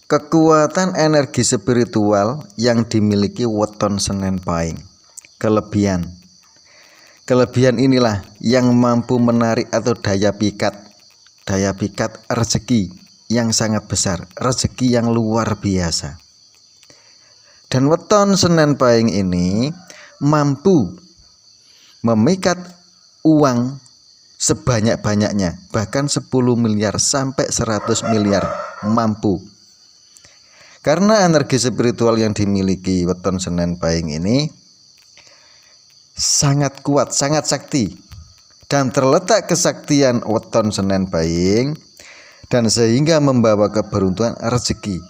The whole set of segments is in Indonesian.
Kekuatan energi spiritual yang dimiliki weton Senen Pahing. Kelebihan inilah yang mampu menarik atau daya pikat rezeki yang sangat besar, rezeki yang luar biasa. Dan weton Senen Pahing ini mampu memikat uang sebanyak-banyaknya, bahkan 10 miliar sampai 100 miliar mampu. Karena energi spiritual yang dimiliki weton Senen Pahing ini sangat kuat, sangat sakti, dan terletak kesaktian weton Senen Pahing dan sehingga membawa keberuntungan rezeki.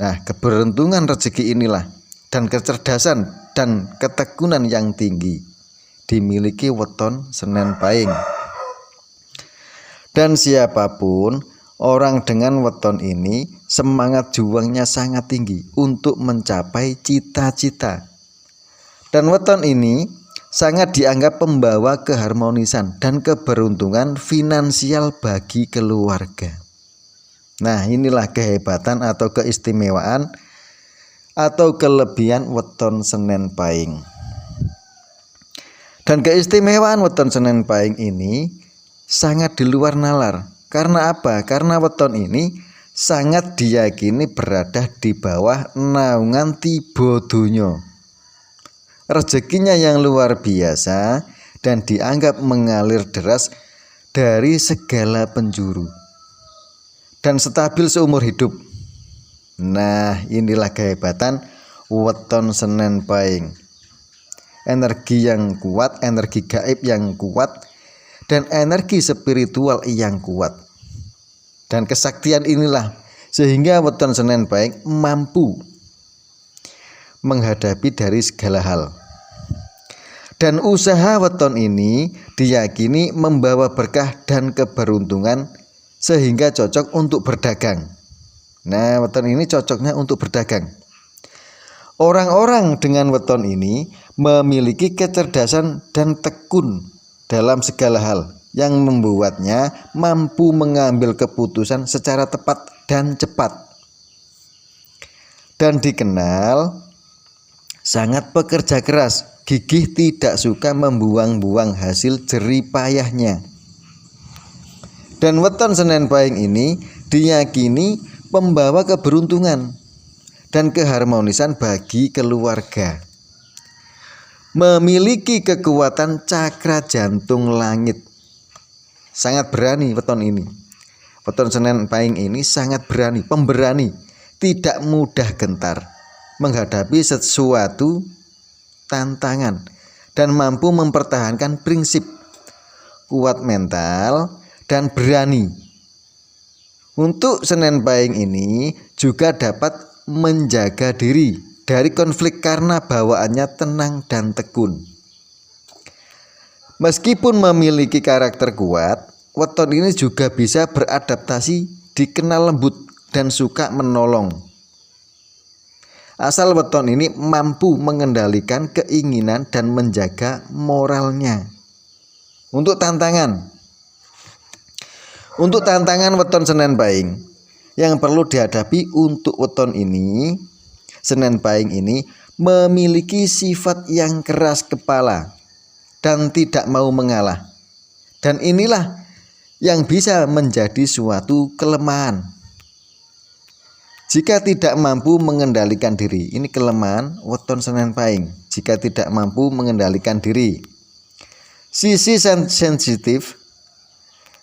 Nah, keberuntungan rezeki inilah dan kecerdasan dan ketekunan yang tinggi dimiliki weton Senen Pahing. Dan siapapun orang dengan weton ini semangat juangnya sangat tinggi untuk mencapai cita-cita. Dan weton ini sangat dianggap pembawa keharmonisan dan keberuntungan finansial bagi keluarga. Nah, inilah kehebatan atau keistimewaan atau kelebihan weton Senen Pahing. Dan keistimewaan weton Senen Pahing ini sangat di luar nalar. Karena apa? Karena weton ini sangat diyakini berada di bawah naungan tiba donya. Rezekinya yang luar biasa dan dianggap mengalir deras dari segala penjuru dan stabil seumur hidup. Nah, inilah kehebatan weton Senen Pahing. Energi yang kuat, energi gaib yang kuat, dan energi spiritual yang kuat. Dan kesaktian inilah sehingga weton Senen Pahing mampu menghadapi dari segala hal. Dan usaha weton ini diyakini membawa berkah dan keberuntungan sehingga cocok untuk berdagang. Nah, weton ini cocoknya untuk berdagang. Orang-orang dengan weton ini memiliki kecerdasan dan tekun dalam segala hal yang membuatnya mampu mengambil keputusan secara tepat dan cepat. Dan dikenal sangat pekerja keras, gigih, tidak suka membuang-buang hasil jerih payahnya. Dan weton Senen Pahing ini diyakini pembawa keberuntungan dan keharmonisan bagi keluarga. Memiliki kekuatan cakra jantung langit. Sangat berani weton ini. Weton Senen Pahing ini sangat berani, pemberani, tidak mudah gentar menghadapi sesuatu tantangan dan mampu mempertahankan prinsip, kuat mental dan berani. Untuk Senen Pahing ini juga dapat menjaga diri dari konflik karena bawaannya tenang dan tekun. Meskipun memiliki karakter kuat, weton ini juga bisa beradaptasi, dikenal lembut dan suka menolong. Asal weton ini mampu mengendalikan keinginan dan menjaga moralnya. Untuk tantangan weton Senen Pahing yang perlu dihadapi untuk weton ini, Senen Pahing ini memiliki sifat yang keras kepala dan tidak mau mengalah. Dan inilah yang bisa menjadi suatu kelemahan. Jika tidak mampu mengendalikan diri, ini kelemahan weton Senen Pahing. Jika tidak mampu mengendalikan diri, sisi sensitif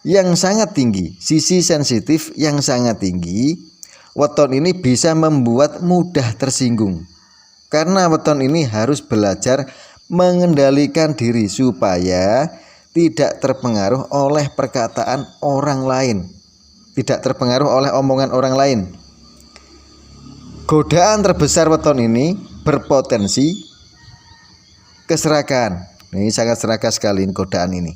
yang sangat tinggi, weton ini bisa membuat mudah tersinggung. Karena weton ini harus belajar mengendalikan diri supaya tidak terpengaruh oleh perkataan orang lain, tidak terpengaruh oleh omongan orang lain. Godaan terbesar weton ini berpotensi keserakahan. Ini sangat serakah sekali godaan ini.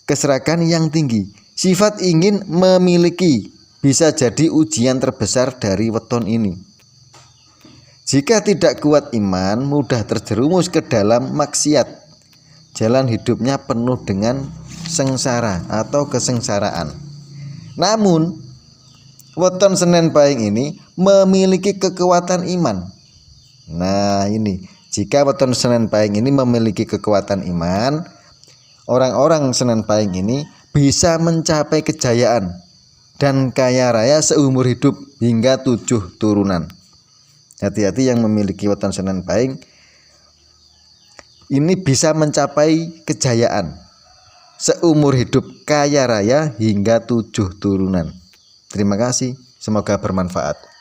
Keserakahan yang tinggi, sifat ingin memiliki bisa jadi ujian terbesar dari weton ini. Jika tidak kuat iman, mudah terjerumus ke dalam maksiat. Jalan hidupnya penuh dengan sengsara atau kesengsaraan. Namun weton Senin Pahing ini memiliki kekuatan iman. Nah ini, jika weton Senin Pahing ini memiliki kekuatan iman, orang-orang Senin Pahing ini bisa mencapai kejayaan dan kaya raya seumur hidup hingga 7 turunan. Hati-hati yang memiliki weton Senin Pahing ini bisa mencapai kejayaan seumur hidup, kaya raya hingga 7 turunan. Terima kasih, semoga bermanfaat.